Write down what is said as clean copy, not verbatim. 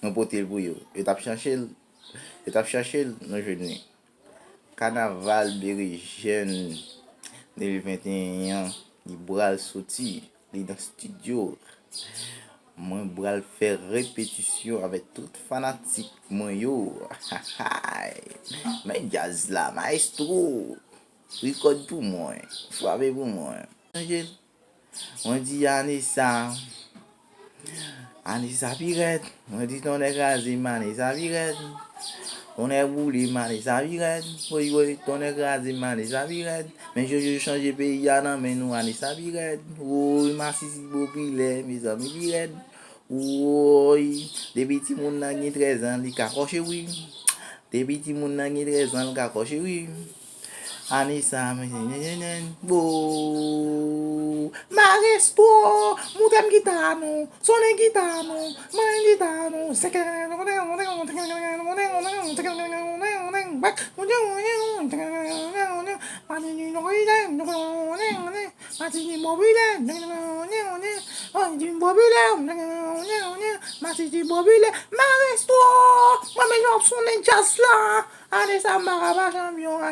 Non potel pou yo. Yo tap chache nan jouni. Carnaval Berijen 2021 li bral soti li nan studio. Mwen bral fè répétition avec tout fanatik mwen yo. Men jazz la, maestro. Record pou mwen. Frappe pou mwen. On dit Anissa Piret. On dit ton écrasé, Anissa Piret. On est roulé, Anissa Piret. Oui, ton écrasé, Anissa Piret. Mais je change pays, non, mais nous, Anissa Piret. Oui, ma sisi populaire, mes amis Piret. Oui, des petits moun nan gen 13 ans, li ka koche oui. Des petits moun nan gen 13 ans, li ka koche oui. Anissa, bo, maestro, moutem gitano, sonen gitano, manen gitano, maestro, moi mais sonen jazz là, Anissa Maraba champion.